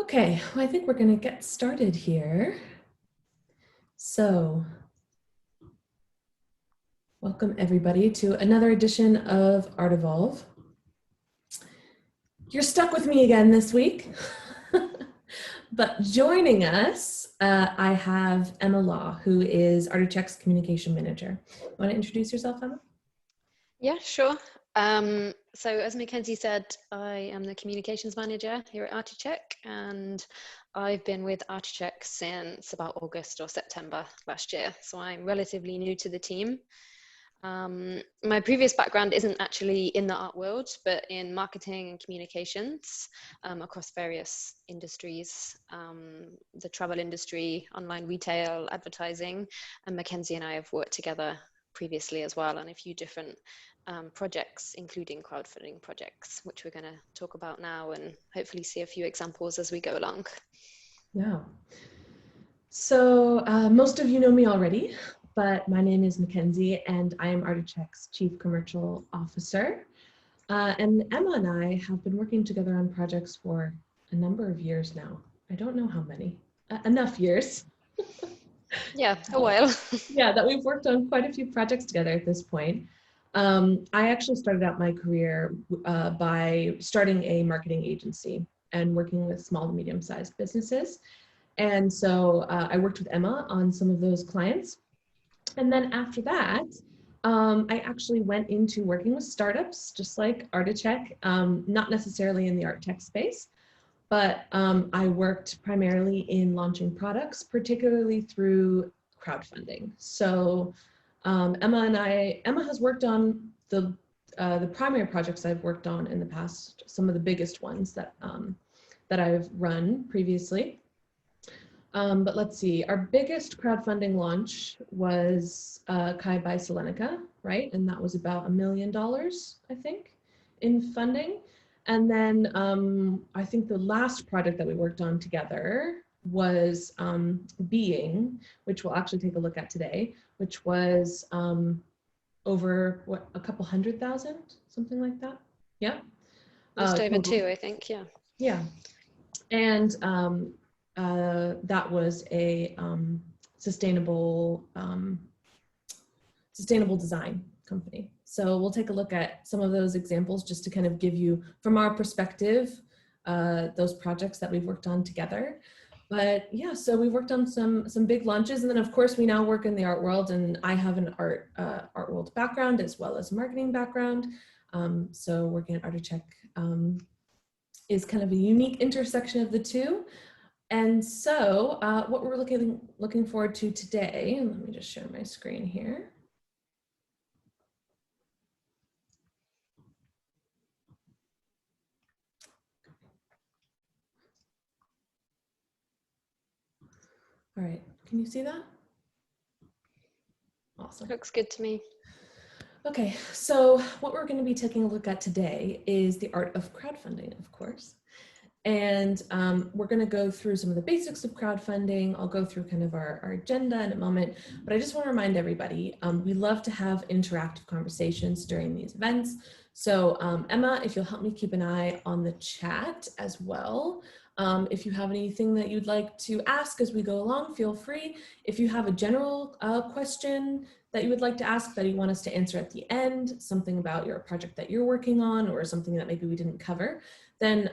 Okay, well, I think we're going to get started here. So, welcome everybody to another edition of ArtEvolve. You're stuck with me again this week, but joining us, I have Emma Law, who is ArtEvolve's communication manager. Want to introduce yourself, Emma? Yeah, sure. So as Mackenzie said, I am the communications manager here at ArtEvolve, and I've been with ArtEvolve since about August or September last year. So I'm relatively new to the team. My previous background isn't actually in the art world, but in marketing and communications across various industries, the travel industry, online retail, advertising, and Mackenzie and I have worked together previously as well on a few different projects, including crowdfunding projects, which we're going to talk about now and hopefully see a few examples as we go along. Yeah. So most of you know me already, but my name is Mackenzie and I am ArtEvolve's Chief Commercial Officer. And Emma and I have been working together on projects for a number of years now. I don't know how many, enough years. Yeah, a while. Yeah, that we've worked on quite a few projects together at this point. I actually started out my career by starting a marketing agency and working with small to medium-sized businesses. And so I worked with Emma on some of those clients. And then after that, I actually went into working with startups, just like ArtEvolve, not necessarily in the art tech space, but I worked primarily in launching products, particularly through crowdfunding. So Emma has worked on the primary projects I've worked on in the past, some of the biggest ones that I've run previously. But let's see, our biggest crowdfunding launch was Kai by Selenica, right? And that was about $1 million, I think, in funding. And then I think the last project that we worked on together was Being, which we'll actually take a look at today, which was over, what, a couple 100,000, something like that? Yeah. Just over total. 2, I think, yeah. Yeah. And that was a sustainable design company. So we'll take a look at some of those examples just to kind of give you, from our perspective, those projects that we've worked on together. But yeah, so we worked on some big launches, and then of course we now work in the art world, and I have an art world background as well as a marketing background. So working at ArtEvolve is kind of a unique intersection of the two. And so what we're looking forward to today, and let me just share my screen here. All right, can you see that? Awesome. Looks good to me. Okay, so what we're going to be taking a look at today is the art of crowdfunding, of course. And we're going to go through some of the basics of crowdfunding. I'll go through kind of our agenda in a moment, but I just want to remind everybody, we love to have interactive conversations during these events. So Emma, if you'll help me keep an eye on the chat as well. If you have anything that you'd like to ask as we go along, feel free. If you have a general question that you would like to ask that you want us to answer at the end, something about your project that you're working on or something that maybe we didn't cover, then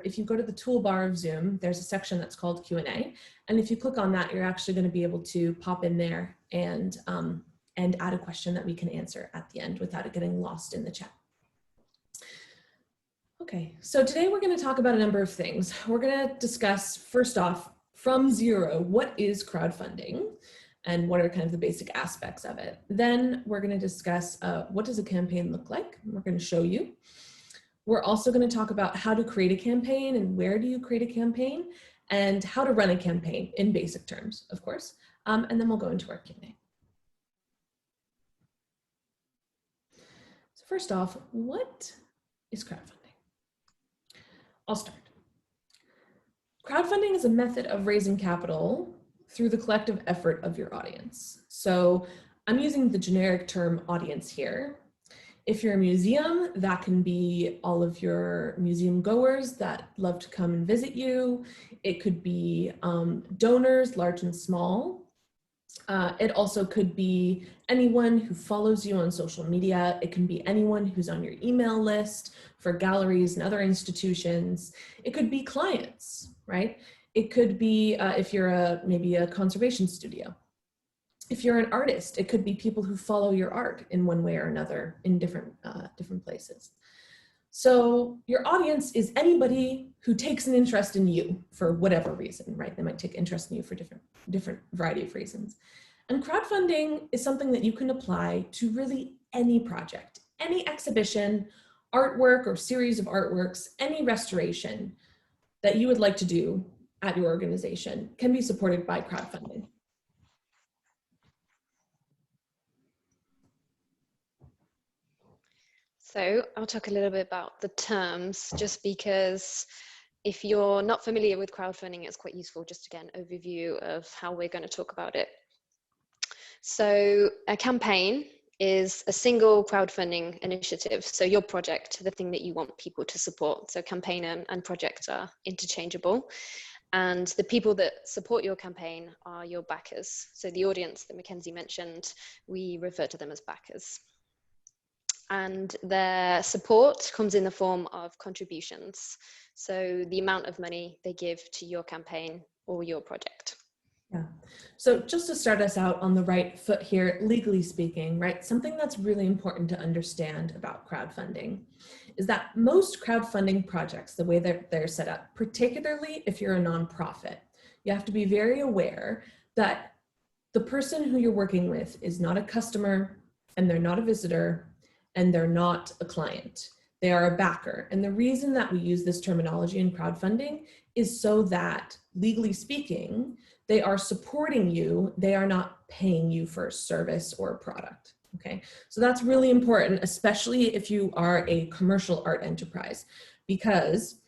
if you go to the toolbar of Zoom, there's a section that's called Q&A. And if you click on that, you're actually going to be able to pop in there and add a question that we can answer at the end without it getting lost in the chat. Okay, so today we're going to talk about a number of things. We're going to discuss, first off, from zero, what is crowdfunding and what are kind of the basic aspects of it. Then we're going to discuss what does a campaign look like. We're going to show you. We're also going to talk about how to create a campaign and where do you create a campaign and how to run a campaign in basic terms, of course. And then we'll go into our Q&A. So first off, what is crowdfunding? I'll start. Crowdfunding is a method of raising capital through the collective effort of your audience. So I'm using the generic term audience here. If you're a museum, that can be all of your museum goers that love to come and visit you. It could be donors, large and small. It also could be anyone who follows you on social media. It can be anyone who's on your email list for galleries and other institutions. It could be clients, right? It could be if you're maybe a conservation studio. If you're an artist, it could be people who follow your art in one way or another in different places. So your audience is anybody who takes an interest in you for whatever reason, right? They might take interest in you for different variety of reasons. And crowdfunding is something that you can apply to really any project, any exhibition, artwork or series of artworks, any restoration that you would like to do at your organization can be supported by crowdfunding. So I'll talk a little bit about the terms, just because if you're not familiar with crowdfunding, it's quite useful just to get an overview of how we're going to talk about it. So a campaign is a single crowdfunding initiative. So your project, the thing that you want people to support. So campaign and project are interchangeable. And the people that support your campaign are your backers. So the audience that Mackenzie mentioned, we refer to them as backers. And their support comes in the form of contributions. So the amount of money they give to your campaign or your project. Yeah. So just to start us out on the right foot here, legally speaking, right, something that's really important to understand about crowdfunding is that most crowdfunding projects, the way that they're set up, particularly if you're a nonprofit, you have to be very aware that the person who you're working with is not a customer and they're not a visitor and they're not a client. They are a backer. And the reason that we use this terminology in crowdfunding is so that, legally speaking, they are supporting you. They are not paying you for a service or a product. Okay, so that's really important, especially if you are a commercial art enterprise, because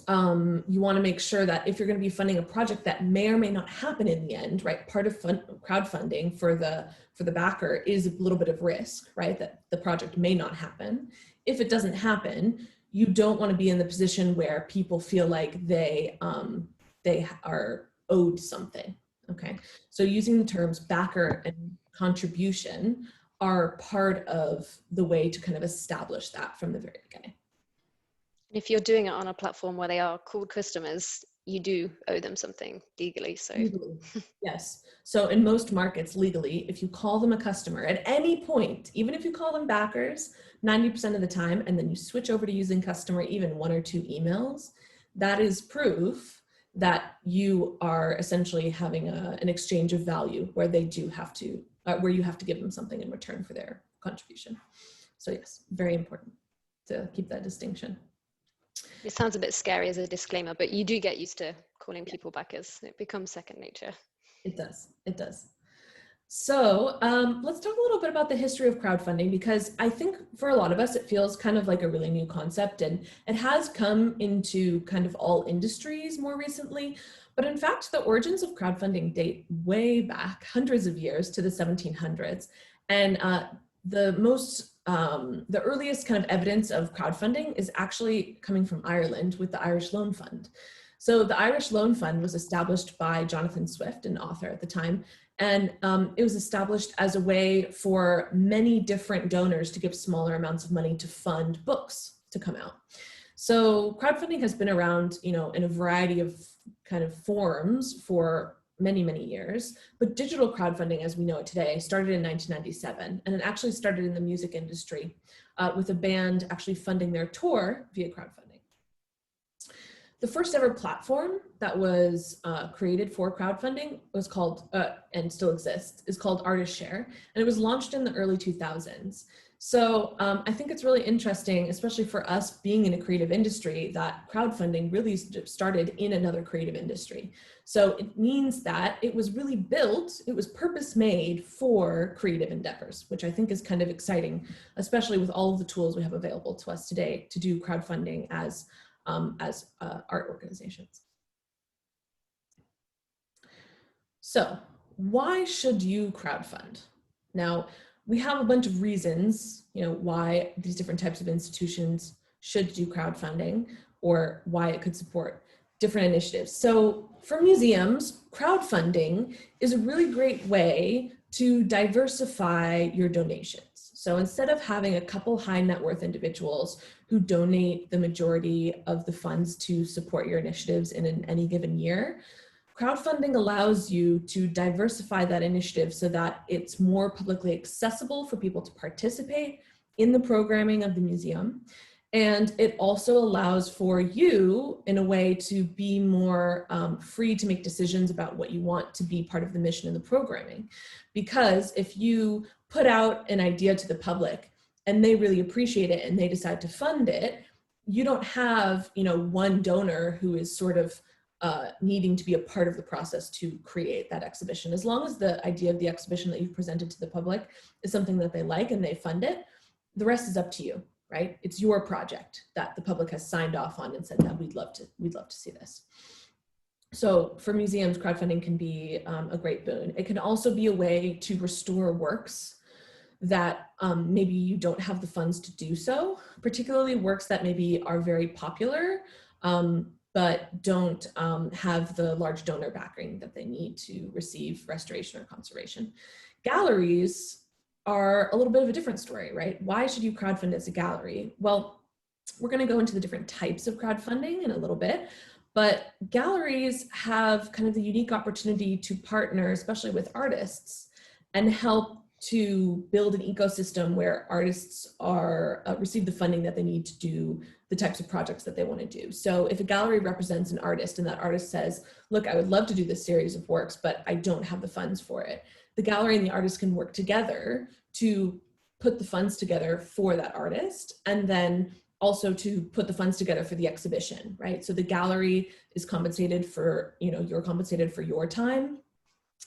you want to make sure that if you're going to be funding a project that may or may not happen in the end, right? Part of crowdfunding for the backer is a little bit of risk, right? That the project may not happen. If it doesn't happen, you don't want to be in the position where people feel like they are owed something. Okay, so using the terms backer and contribution are part of the way to kind of establish that from the very beginning. If you're doing it on a platform where they are called customers, you do owe them something legally. So legally, yes. So in most markets legally, if you call them a customer at any point, even if you call them backers 90% of the time, and then you switch over to using customer even 1 or 2 emails, that is proof that you are essentially having an exchange of value where they do have to, where you have to give them something in return for their contribution. So yes, very important to keep that distinction. It sounds a bit scary as a disclaimer, but you do get used to calling people backers. It becomes second nature. It does. It does. So let's talk a little bit about the history of crowdfunding, because I think for a lot of us, it feels kind of like a really new concept, and it has come into kind of all industries more recently. But in fact, the origins of crowdfunding date way back hundreds of years to the 1700s. And the earliest kind of evidence of crowdfunding is actually coming from Ireland with the Irish Loan Fund. So the Irish Loan Fund was established by Jonathan Swift, an author at the time, and it was established as a way for many different donors to give smaller amounts of money to fund books to come out. So crowdfunding has been around, you know, in a variety of kind of forms for many, many years, but digital crowdfunding as we know it today started in 1997, and it actually started in the music industry with a band actually funding their tour via crowdfunding. The first ever platform that was created for crowdfunding was called, and still exists, is called ArtShare, and it was launched in the early 2000s. So I think it's really interesting, especially for us being in a creative industry, that crowdfunding really started in another creative industry. So it means that it was really built, it was purpose made for creative endeavors, which I think is kind of exciting, especially with all of the tools we have available to us today to do crowdfunding as art organizations. So why should you crowdfund? Now, we have a bunch of reasons, why these different types of institutions should do crowdfunding or why it could support different initiatives. So for museums, crowdfunding is a really great way to diversify your donations. So instead of having a couple high net worth individuals who donate the majority of the funds to support your initiatives in any given year, crowdfunding allows you to diversify that initiative so that it's more publicly accessible for people to participate in the programming of the museum. And it also allows for you, in a way, to be more free to make decisions about what you want to be part of the mission and the programming. Because if you put out an idea to the public and they really appreciate it and they decide to fund it, you don't have, one donor who is sort of needing to be a part of the process to create that exhibition. As long as the idea of the exhibition that you've presented to the public is something that they like and they fund it, the rest is up to you, right? It's your project that the public has signed off on and said that we'd love to see this. So for museums, crowdfunding can be a great boon. It can also be a way to restore works that maybe you don't have the funds to do so, particularly works that maybe are very popular, but don't have the large donor backing that they need to receive restoration or conservation. Galleries are a little bit of a different story, right? Why should you crowdfund as a gallery? Well, we're going to go into the different types of crowdfunding in a little bit, but galleries have kind of the unique opportunity to partner, especially with artists, and help to build an ecosystem where artists are receive the funding that they need to do the types of projects that they want to do. So if a gallery represents an artist and that artist says, look, I would love to do this series of works, but I don't have the funds for it, the gallery and the artist can work together to put the funds together for that artist, and then also to put the funds together for the exhibition, right? So the gallery is compensated for, you're compensated for your time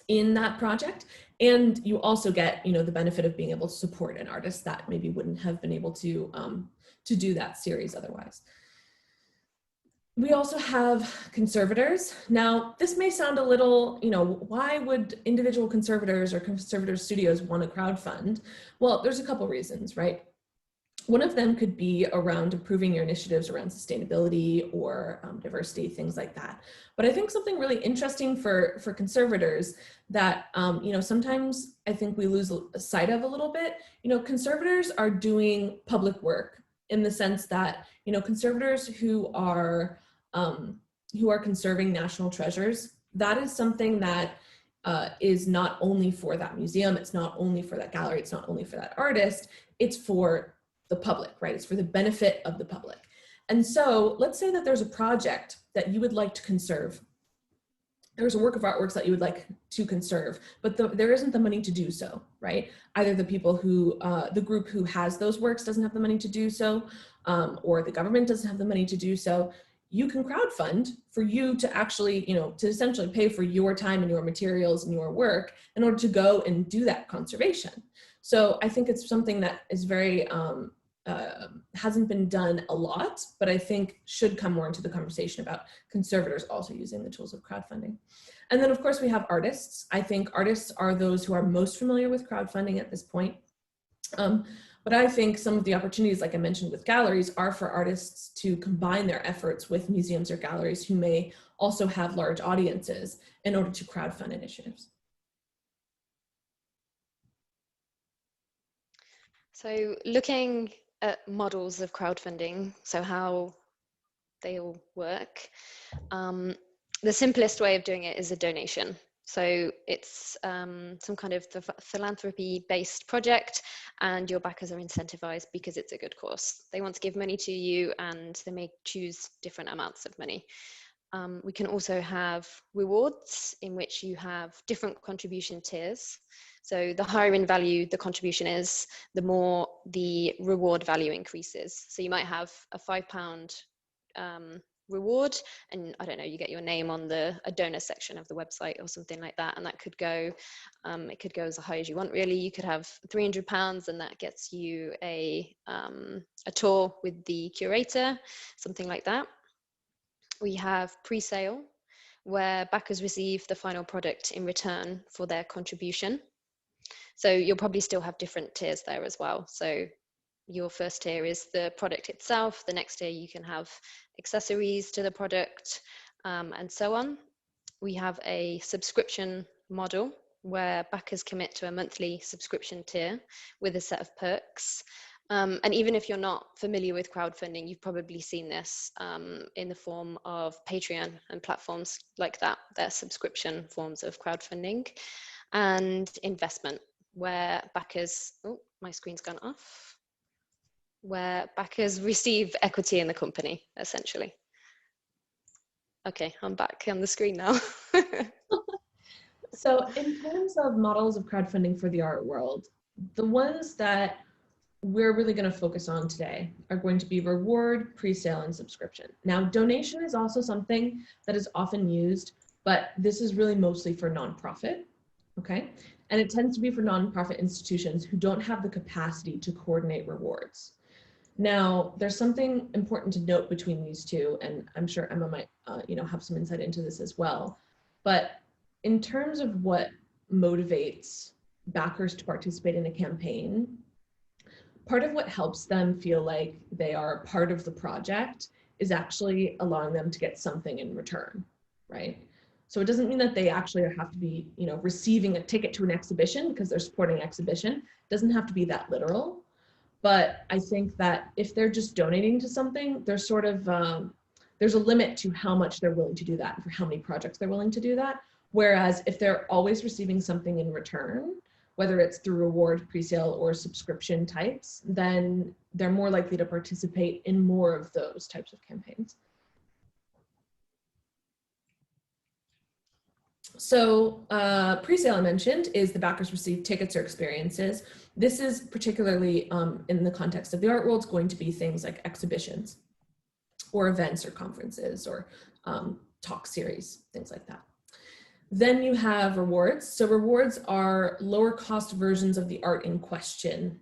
in that project, and you also get, the benefit of being able to support an artist that maybe wouldn't have been able to do that series otherwise. We also have conservators. Now, this may sound a little, why would individual conservators or conservator studios want to crowdfund? Well, there's a couple reasons, right? One of them could be around improving your initiatives around sustainability or diversity, things like that. But I think something really interesting for conservators that, sometimes I think we lose sight of a little bit, conservators are doing public work in the sense that, conservators who are conserving national treasures, that is something that is not only for that museum, it's not only for that gallery, it's not only for that artist, it's for the public, right? It's for the benefit of the public. And so let's say that there's a project that you would like to conserve. There's a work of artworks that you would like to conserve, but there isn't the money to do so, right? Either the people who, the group who has those works doesn't have the money to do so, or the government doesn't have the money to do so. You can crowdfund for you to actually, to essentially pay for your time and your materials and your work in order to go and do that conservation. So I think it's something that is very, hasn't been done a lot, but I think should come more into the conversation about conservators also using the tools of crowdfunding. And then of course we have artists. I think artists are those who are most familiar with crowdfunding at this point. But I think some of the opportunities, like I mentioned with galleries, are for artists to combine their efforts with museums or galleries who may also have large audiences in order to crowdfund initiatives. So looking at models of crowdfunding, so how they all work, the simplest way of doing it is a donation. So it's some kind of philanthropy-based project, and your backers are incentivized because it's a good cause. They want to give money to you, and they may choose different amounts of money. We can also have rewards in which you have different contribution tiers. So the higher in value the contribution is, the more the reward value increases. So you might have a £5 reward, and I don't know, you get your name on a donor section of the website or something like that, and that could go, it could go as high as you want really. You could have £300 and that gets you a tour with the curator, something like that. We have pre-sale, where backers receive the final product in return for their contribution. So you'll probably still have different tiers there as well. So your first tier is the product itself. The next tier you can have accessories to the product, and so on. We have a subscription model where backers commit to a monthly subscription tier with a set of perks. And even if you're not familiar with crowdfunding, you've probably seen this in the form of Patreon and platforms like that. They're subscription forms of crowdfunding. And investment, where backers, oh, my screen's gone off, where backers receive equity in the company, essentially. Okay, I'm back on the screen now. So in terms of models of crowdfunding for the art world, the ones that we're really going to focus on today are going to be reward, pre-sale, and subscription. Now, donation is also something that is often used, but this is really mostly for nonprofit, okay? And it tends to be for nonprofit institutions who don't have the capacity to coordinate rewards. Now, there's something important to note between these two, and I'm sure Emma might have some insight into this as well. But in terms of what motivates backers to participate in a campaign, part of what helps them feel like they are part of the project is actually allowing them to get something in return, right? So it doesn't mean that they actually have to be, receiving a ticket to an exhibition because they're supporting an exhibition. It doesn't have to be that literal. But I think that if they're just donating to something, there's sort of, there's a limit to how much they're willing to do that and for how many projects they're willing to do that. Whereas if they're always receiving something in return, whether it's through reward, presale, or subscription types, then they're more likely to participate in more of those types of campaigns. So presale I mentioned is the backers receive tickets or experiences. This is particularly in the context of the art world, going to be things like exhibitions or events or conferences or talk series, things like that. Then you have rewards. So rewards are lower cost versions of the art in question,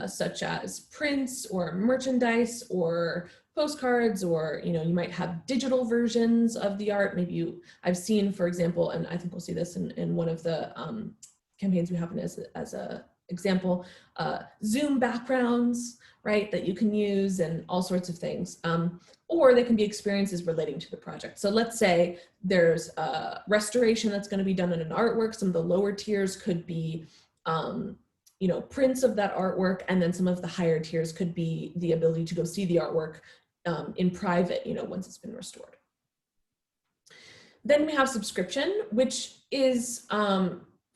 such as prints or merchandise or postcards, or you might have digital versions of the art. Maybe I've seen, for example, and I think we'll see this in one of the campaigns we have as a example, Zoom backgrounds, right, that you can use and all sorts of things. Or they can be experiences relating to the project. So let's say there's a restoration that's going to be done in an artwork. Some of the lower tiers could be prints of that artwork, and then some of the higher tiers could be the ability to go see the artwork in private, once it's been restored. Then we have subscription, which is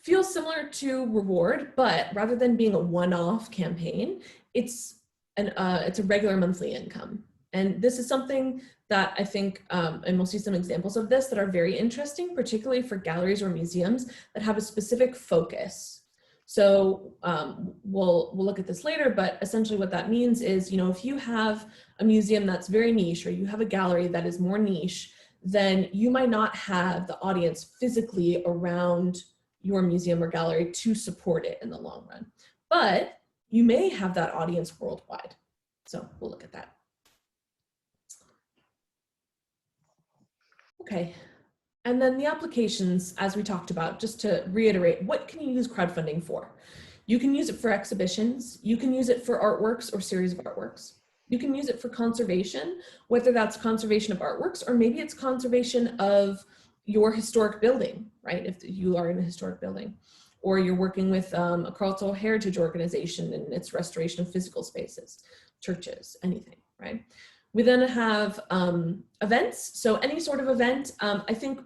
feels similar to reward, but rather than being a one-off campaign, it's a regular monthly income. And this is something that I think, and we'll see some examples of this that are very interesting, particularly for galleries or museums that have a specific focus. So we'll look at this later, but essentially what that means is, if you have a museum that's very niche, or you have a gallery that is more niche, then you might not have the audience physically around your museum or gallery to support it in the long run. But you may have that audience worldwide. So we'll look at that. Okay. And then the applications, as we talked about, just to reiterate, what can you use crowdfunding for? You can use it for exhibitions. You can use it for artworks or series of artworks. You can use it for conservation, whether that's conservation of artworks, or maybe it's conservation of your historic building, right? If you are in a historic building, or you're working with a cultural heritage organization and its restoration of physical spaces, churches, anything, right? We then have events. So any sort of event, I think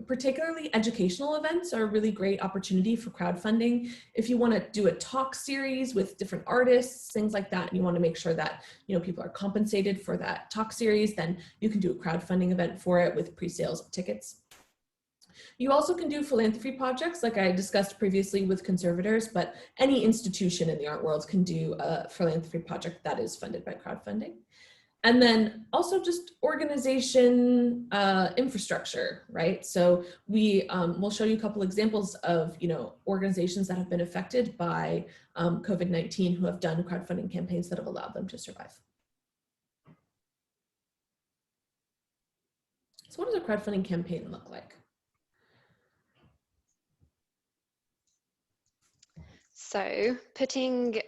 particularly educational events are a really great opportunity for crowdfunding. If you want to do a talk series with different artists, things like that, and you want to make sure that people are compensated for that talk series, then you can do a crowdfunding event for it with pre-sales of tickets. You also can do philanthropy projects like I discussed previously with conservators, but any institution in the art world can do a philanthropy project that is funded by crowdfunding. And then also just organization infrastructure, right? So we'll show you a couple examples of organizations that have been affected by COVID-19 who have done crowdfunding campaigns that have allowed them to survive. So what does a crowdfunding campaign look like? So putting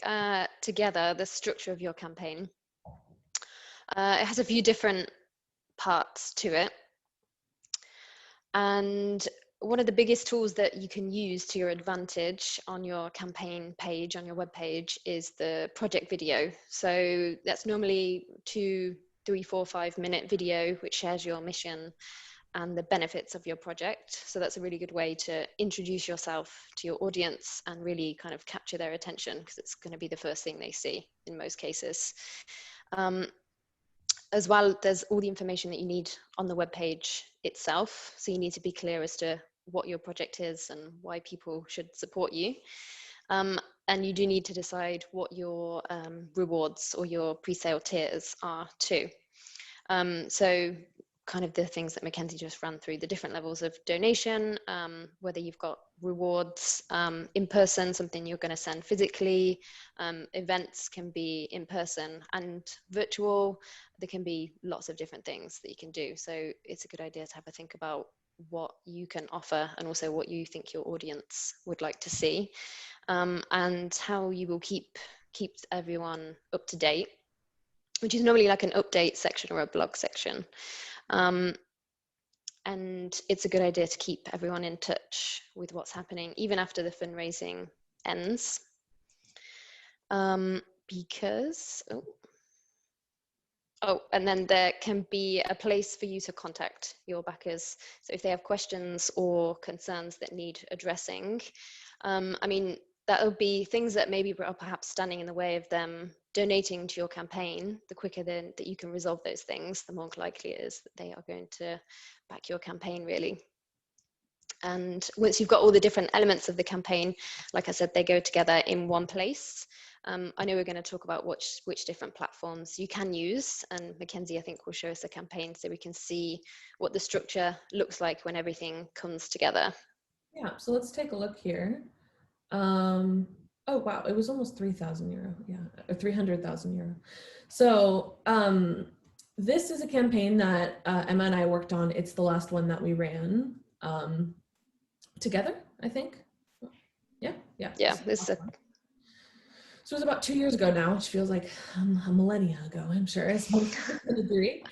together the structure of your campaign, it has a few different parts to it. And one of the biggest tools that you can use to your advantage on your campaign page, on your web page, is the project video. So that's normally 2, 3, 4, 5-minute video, which shares your mission and the benefits of your project. So that's a really good way to introduce yourself to your audience and really kind of capture their attention, because it's going to be the first thing they see in most cases. As well, there's all the information that you need on the web page itself. So you need to be clear as to what your project is and why people should support you. And you do need to decide what your rewards or your pre-sale tiers are too. So kind of the things that Mackenzie just ran through, the different levels of donation, whether you've got rewards in person, something you're going to send physically, events can be in person and virtual. There can be lots of different things that you can do. So it's a good idea to have a think about what you can offer and also what you think your audience would like to see, and how you will keep everyone up to date, which is normally like an update section or a blog section. And it's a good idea to keep everyone in touch with what's happening even after the fundraising ends, because and then there can be a place for you to contact your backers. So if they have questions or concerns that need addressing, I mean, that'll be things that maybe are perhaps standing in the way of them donating to your campaign. The quicker then that you can resolve those things, the more likely it is that they are going to back your campaign, really. And once you've got all the different elements of the campaign, like I said, they go together in one place. I know we're going to talk about which different platforms you can use, and Mackenzie, I think, will show us a campaign so we can see what the structure looks like when everything comes together. Yeah, so let's take a look here. Oh wow, it was almost 3,000 euro, yeah, or 300,000 euro. So this is a campaign that Emma and I worked on. It's the last one that we ran together, I think. Yeah. This is So it was about 2 years ago now, which feels like a millennia ago, I'm sure, as most people agree.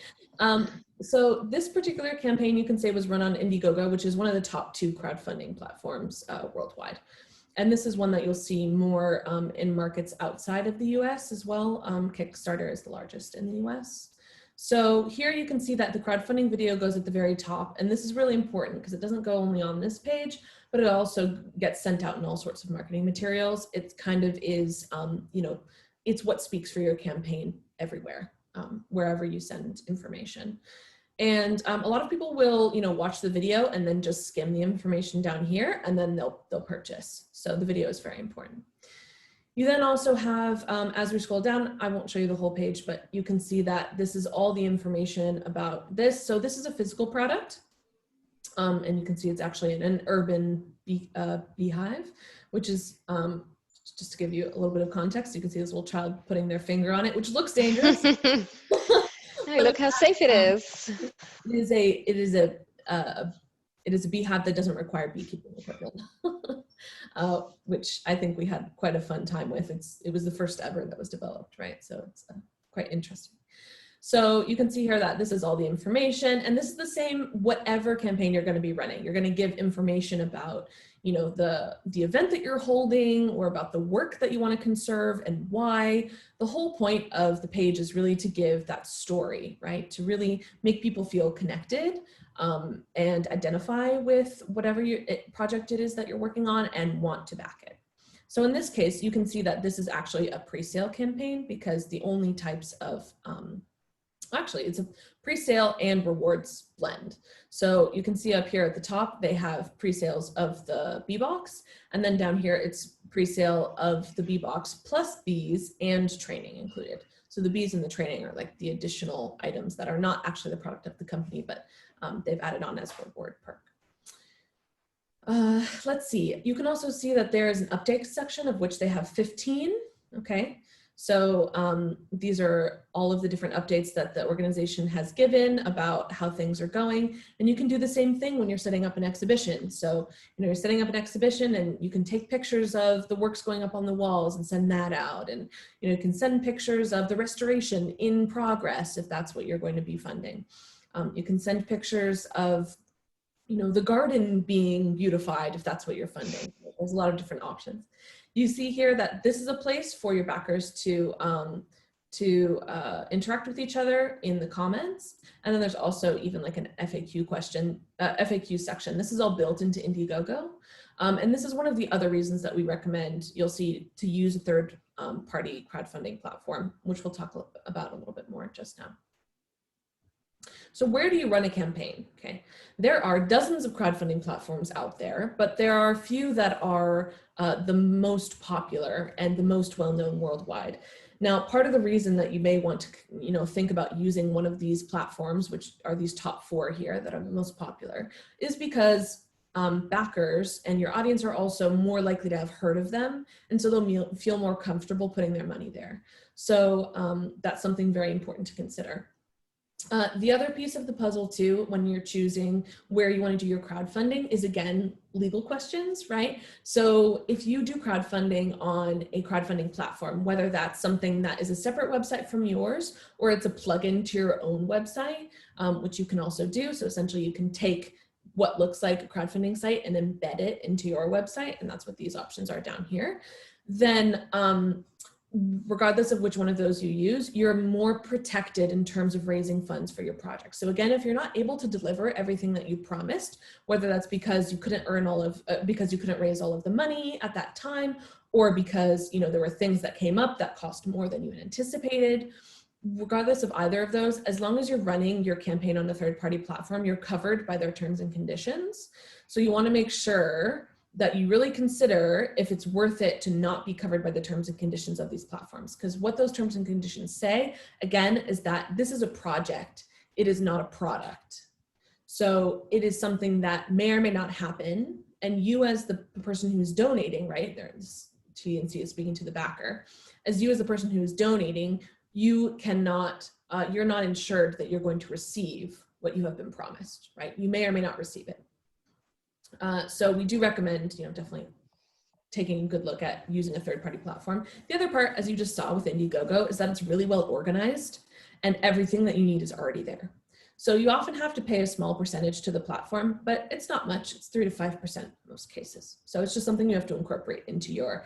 So this particular campaign, you can say, was run on Indiegogo, which is one of the top 2 crowdfunding platforms worldwide. And this is one that you'll see more in markets outside of the US as well. Kickstarter is the largest in the US. So here you can see that the crowdfunding video goes at the very top. And this is really important because it doesn't go only on this page, but it also gets sent out in all sorts of marketing materials. It kind of is, you know, it's what speaks for your campaign everywhere, wherever you send information. And a lot of people will, you know, watch the video and then just skim the information down here, and then they'll purchase. So the video is very important. You then also have, as we scroll down, I won't show you the whole page, but you can see that this is all the information about this. So this is a physical product. And you can see it's actually in an urban beehive, which is, just to give you a little bit of context, you can see this little child putting their finger on it, which looks dangerous. Hey, look how safe it is. It is a beehive that doesn't require beekeeping equipment, which I think we had quite a fun time with. It was the first ever that was developed, right? So it's quite interesting. So you can see here that this is all the information, and this is the same whatever campaign you're going to be running. You're going to give information about, you know, the event that you're holding, or about the work that you want to conserve and why. The whole point of the page is really to give that story, right? To really make people feel connected and identify with whatever project it is that you're working on and want to back it. So in this case, you can see that this is actually a pre-sale campaign, because the only types of actually, it's a pre-sale and rewards blend. So you can see up here at the top, they have pre-sales of the bee box. And then down here, it's pre-sale of the bee box plus bees and training included. So the bees and the training are like the additional items that are not actually the product of the company, but they've added on as reward perk. Let's see. You can also see that there is an update section, of which they have 15. Okay. So these are all of the different updates that the organization has given about how things are going. And you can do the same thing when you're setting up an exhibition. So, you're setting up an exhibition and you can take pictures of the works going up on the walls and send that out. And, you can send pictures of the restoration in progress if that's what you're going to be funding. You can send pictures of, the garden being beautified if that's what you're funding. There's a lot of different options. You see here that this is a place for your backers to interact with each other in the comments. And then there's also even like an FAQ section. This is all built into Indiegogo. And this is one of the other reasons that we recommend, you'll see, to use a third party crowdfunding platform, which we'll talk about a little bit more just now. So where do you run a campaign? Okay, there are dozens of crowdfunding platforms out there, but there are a few that are the most popular and the most well-known worldwide. Now, part of the reason that you may want to, think about using one of these platforms, which are these top 4 here that are the most popular, is because backers and your audience are also more likely to have heard of them, and so they'll feel more comfortable putting their money there. So that's something very important to consider. The other piece of the puzzle too, when you're choosing where you want to do your crowdfunding, is again, legal questions, right? So if you do crowdfunding on a crowdfunding platform, whether that's something that is a separate website from yours, or it's a plugin to your own website, which you can also do. So essentially you can take what looks like a crowdfunding site and embed it into your website. And that's what these options are down here. Then, regardless of which one of those you use, you're more protected in terms of raising funds for your project. So again, if you're not able to deliver everything that you promised, whether that's because you couldn't because you couldn't raise all of the money at that time, or because there were things that came up that cost more than you had anticipated, regardless of either of those, as long as you're running your campaign on a third-party platform, you're covered by their terms and conditions. So you want to make sure that you really consider if it's worth it to not be covered by the terms and conditions of these platforms. Because what those terms and conditions say, again, is that this is a project. It is not a product. So it is something that may or may not happen. And you as the person who's donating, right, there's TNC is speaking to the backer, as you as the person who is donating, you cannot, you're not ensured that you're going to receive what you have been promised, right? You may or may not receive it. So we do recommend, definitely taking a good look at using a third-party platform. The other part, as you just saw with Indiegogo, is that it's really well organized and everything that you need is already there. So you often have to pay a small percentage to the platform, but it's not much. It's 3 to 5% in most cases. So it's just something you have to incorporate into your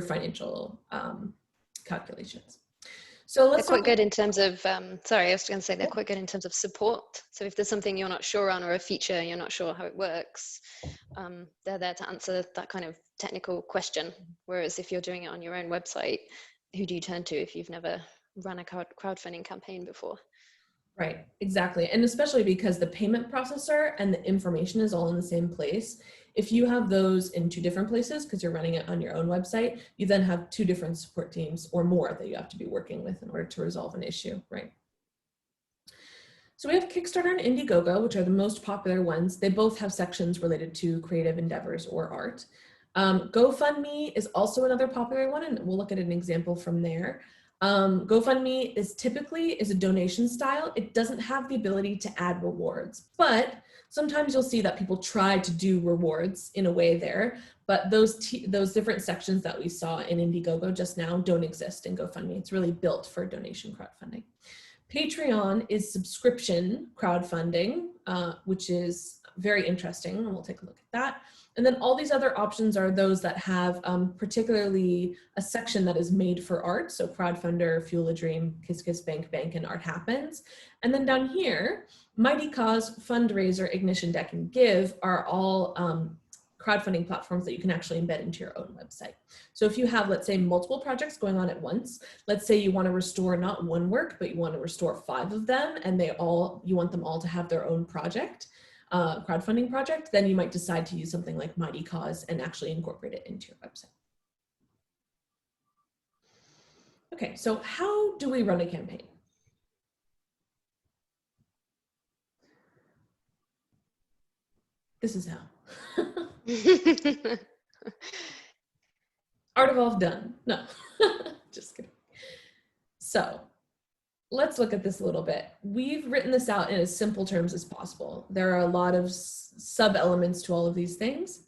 financial calculations. So let's they're quite good in terms of, sorry, I was going to say they're quite good in terms of support. So if there's something you're not sure on or a feature you're not sure how it works, they're there to answer that kind of technical question. Whereas if you're doing it on your own website, who do you turn to if you've never run a crowdfunding campaign before? Right, exactly. And especially because the payment processor and the information is all in the same place. If you have those in 2 different places, because you're running it on your own website, you then have 2 different support teams or more that you have to be working with in order to resolve an issue, right? So we have Kickstarter and Indiegogo, which are the most popular ones. They both have sections related to creative endeavors or art. GoFundMe is also another popular one, and we'll look at an example from there. GoFundMe is typically a donation style. It doesn't have the ability to add rewards, but sometimes you'll see that people try to do rewards in a way there, but those different sections that we saw in Indiegogo just now don't exist in GoFundMe. It's really built for donation crowdfunding. Patreon is subscription crowdfunding, which is very interesting, and we'll take a look at that. And then all these other options are those that have particularly a section that is made for art. So Crowdfunder, Fuel a Dream, Kiss Kiss Bank Bank, and Art Happens. And then down here, Mighty Cause, Fundraiser, Ignition Deck, and Give are all crowdfunding platforms that you can actually embed into your own website. So if you have, let's say, multiple projects going on at once, let's say you want to restore not one work, but you want to restore 5 of them, and you want them all to have their own project, crowdfunding project, then you might decide to use something like Mighty Cause and actually incorporate it into your website. Okay, so how do we run a campaign? This is how. ArtEvolve done. No. Just kidding. So let's look at this a little bit. We've written this out in as simple terms as possible. There are a lot of sub-elements to all of these things,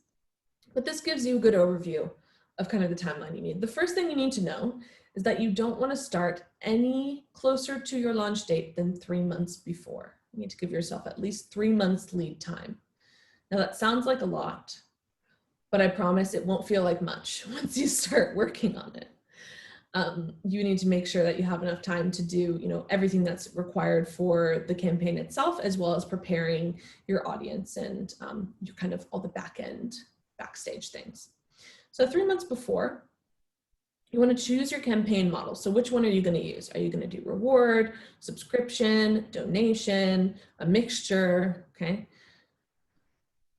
but this gives you a good overview of kind of the timeline you need. The first thing you need to know is that you don't want to start any closer to your launch date than 3 months before. You need to give yourself at least 3 months lead time. Now that sounds like a lot, but I promise it won't feel like much once you start working on it. You need to make sure that you have enough time to do, everything that's required for the campaign itself, as well as preparing your audience and your kind of all the backstage things. So 3 months before, you want to choose your campaign model. So which one are you going to use? Are you going to do reward, subscription, donation, a mixture? Okay.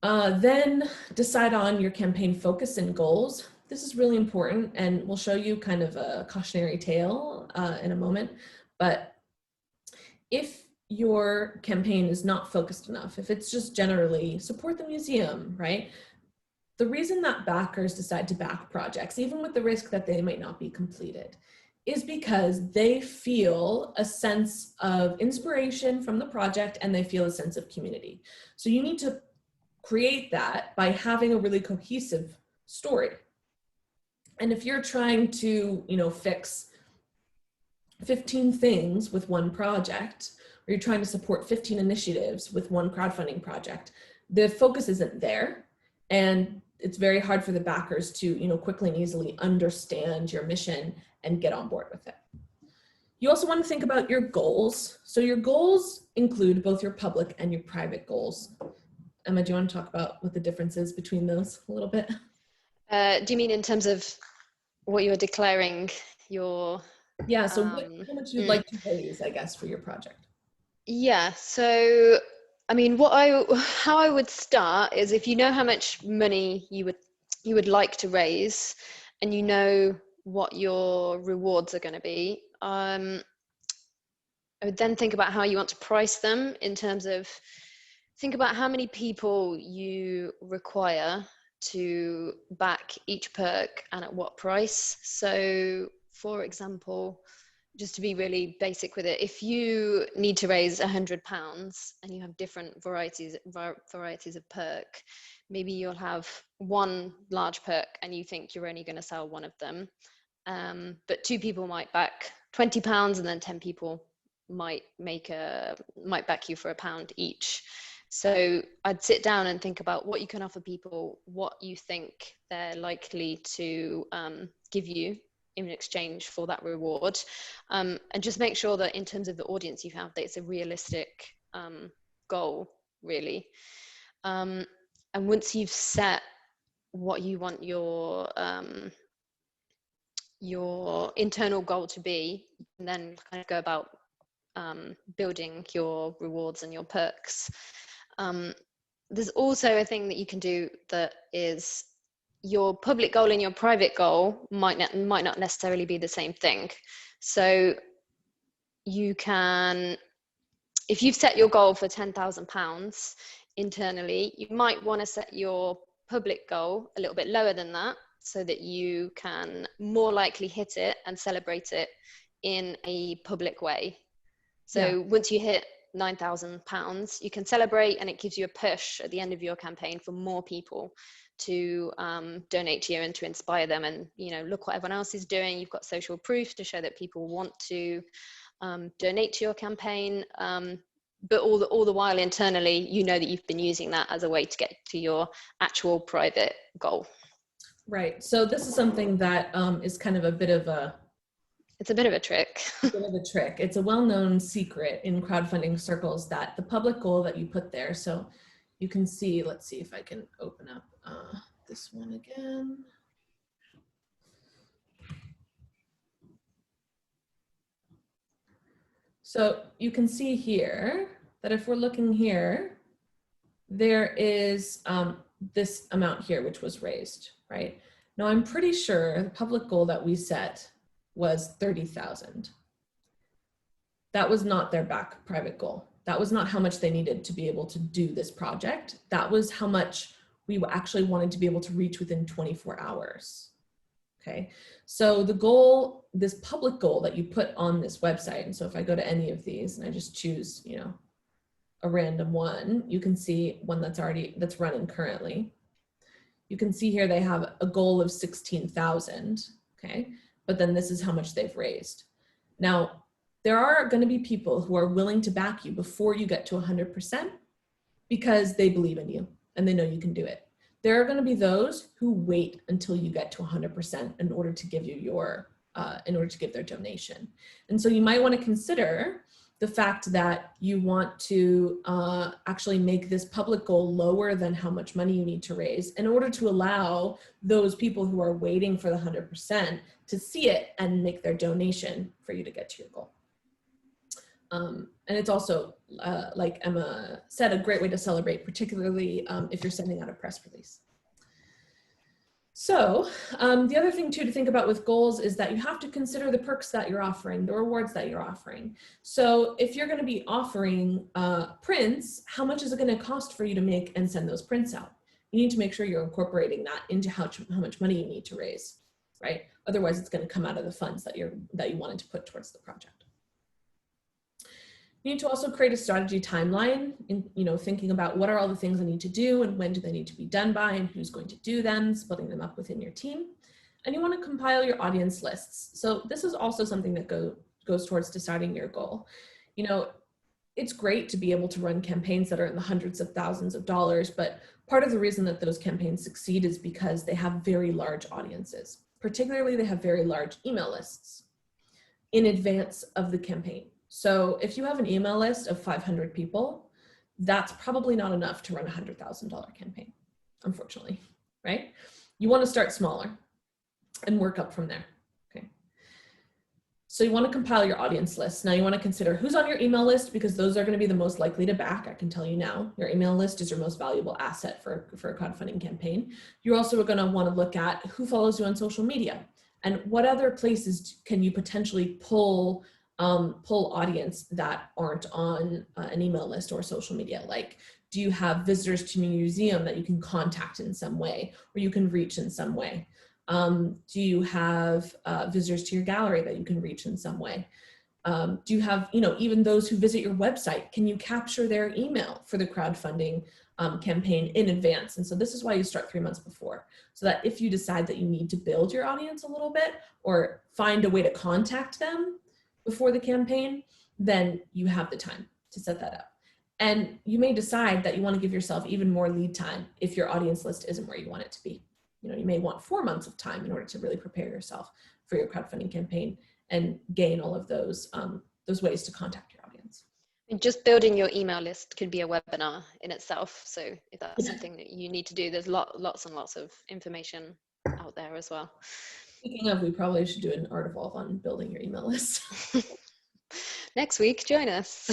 Then decide on your campaign focus and goals. This is really important, and we'll show you kind of a cautionary tale in a moment. But if your campaign is not focused enough, if it's just generally support the museum, right? The reason that backers decide to back projects, even with the risk that they might not be completed, is because they feel a sense of inspiration from the project and they feel a sense of community. So you need to create that by having a really cohesive story. And if you're trying to, fix 15 things with one project, or you're trying to support 15 initiatives with one crowdfunding project, the focus isn't there. And it's very hard for the backers to, quickly and easily understand your mission and get on board with it. You also want to think about your goals. So your goals include both your public and your private goals. Emma, do you want to talk about what the difference is between those a little bit? Do you mean in terms of what you're declaring your... Yeah, so how much you'd like to raise, I guess, for your project? Yeah, so I mean, how I would start is if you know how much money you would like to raise, and you know what your rewards are going to be. I would then think about how you want to price them in terms of, think about how many people you require to back each perk and at what price. So for example, just to be really basic with it, if you need to raise £100 and you have different varieties of perk, maybe you'll have one large perk and you think you're only going to sell one of them, but 2 people might back £20 and then 10 people might back you for £1 each. So I'd sit down and think about what you can offer people, what you think they're likely to give you in exchange for that reward, and just make sure that in terms of the audience you have, that it's a realistic goal, really. And once you've set what you want your internal goal to be, and then kind of go about building your rewards and your perks. There's also a thing that you can do that is, your public goal and your private goal might not necessarily be the same thing. So you can, if you've set your goal for £10,000 internally, you might want to set your public goal a little bit lower than that, so that you can more likely hit it and celebrate it in a public way. So once you hit £9,000, you can celebrate, and it gives you a push at the end of your campaign for more people to donate to you and to inspire them. And look what everyone else is doing. You've got social proof to show that people want to donate to your campaign, but all the while internally, that you've been using that as a way to get to your actual private goal. Right. So this is something that is kind of a bit of a... It's a bit of a trick. It's a well-known secret in crowdfunding circles that the public goal that you put there, so you can see, let's see if I can open up this one again. So you can see here that if we're looking here, there is this amount here, which was raised, right? Now I'm pretty sure the public goal that we set was 30,000. That was not their private goal. That was not how much they needed to be able to do this project. That was how much we actually wanted to be able to reach within 24 hours. Okay, so the goal, this public goal that you put on this website, and so if I go to any of these and I just choose, you know, a random one, you can see one that's running currently. You can see here they have a goal of 16,000, okay? But then this is how much they've raised. Now, there are going to be people who are willing to back you before you get to 100% because they believe in you and they know you can do it. There are going to be those who wait until you get to 100% in order to give you your, in order to give their donation. And so you might want to consider the fact that you want to actually make this public goal lower than how much money you need to raise in order to allow those people who are waiting for the 100% to see it and make their donation for you to get to your goal. And it's also, like Emma said, a great way to celebrate, particularly if you're sending out a press release. So the other thing too to think about with goals is that you have to consider the perks that you're offering, the rewards that you're offering. So if you're going to be offering prints, how much is it going to cost for you to make and send those prints out? You need to make sure you're incorporating that into how much money you need to raise, right? Otherwise, it's going to come out of the funds that you wanted to put towards the project. You need to also create a strategy timeline in, you know, thinking about what are all the things I need to do and when do they need to be done by and who's going to do them, splitting them up within your team. And you want to compile your audience lists. So this is also something that goes towards deciding your goal. You know, it's great to be able to run campaigns that are in the hundreds of thousands of dollars, but part of the reason that those campaigns succeed is because they have very large audiences. Particularly, they have very large email lists in advance of the campaign. So if you have an email list of 500 people, that's probably not enough to run a $100,000 campaign, unfortunately, right? You want to start smaller and work up from there, okay? So you want to compile your audience list. Now you want to consider who's on your email list because those are going to be the most likely to back, I can tell you now. Your email list is your most valuable asset for a crowdfunding campaign. You're also going to want to look at who follows you on social media and what other places can you potentially pull audience that aren't on an email list or social media. Like, do you have visitors to your museum that you can contact in some way or you can reach in some way? Do you have visitors to your gallery that you can reach in some way? Do you have, you know, even those who visit your website, can you capture their email for the crowdfunding campaign in advance? And so this is why you start 3 months before, so that if you decide that you need to build your audience a little bit or find a way to contact them before the campaign, then you have the time to set that up. And you may decide that you want to give yourself even more lead time if your audience list isn't where you want it to be. You know, you may want 4 months of time in order to really prepare yourself for your crowdfunding campaign and gain all of those ways to contact your audience. And just building your email list could be a webinar in itself. So if that's something that you need to do, there's lots and lots of information out there as well. Speaking of, we probably should do an ArtEvolve on building your email list. Next week, join us.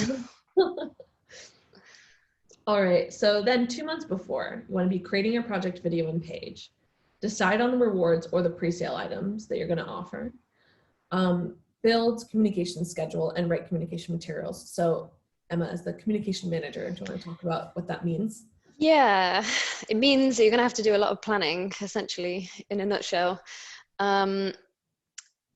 All right, so then 2 months before, you want to be creating your project video and page. Decide on the rewards or the pre-sale items that you're going to offer. Build communication schedule and write communication materials. So Emma, as the communication manager, do you want to talk about what that means? Yeah, it means you're going to have to do a lot of planning, essentially, in a nutshell.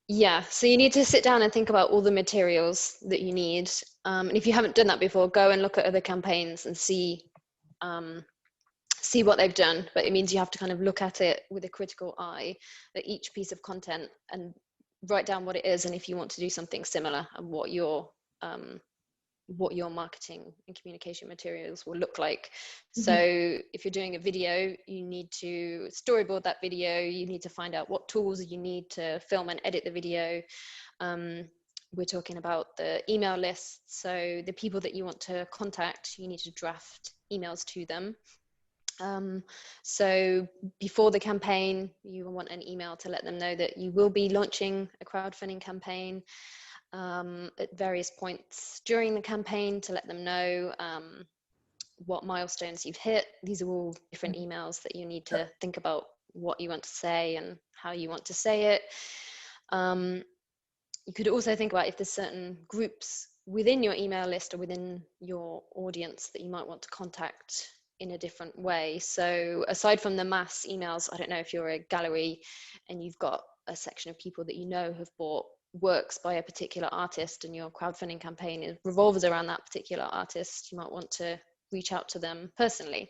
Yeah, so you need to sit down and think about all the materials that you need. And if you haven't done that before, go and look at other campaigns and see what they've done. But it means you have to kind of look at it with a critical eye at each piece of content and write down what it is and if you want to do something similar and what your marketing and communication materials will look like. So if you're doing a video, you need to storyboard that video. You need to find out what tools you need to film and edit the video. We're talking about the email list. So the people that you want to contact, you need to draft emails to them. So before the campaign, you want an email to let them know that you will be launching a crowdfunding campaign. At various points during the campaign to let them know what milestones you've hit. These are all different emails that you need to think about what you want to say and how you want to say it. You could also think about if there's certain groups within your email list or within your audience that you might want to contact in a different way. So aside from the mass emails, I don't know if you're a gallery and you've got a section of people that you know have bought works by a particular artist, and your crowdfunding campaign revolves around that particular artist, you might want to reach out to them personally.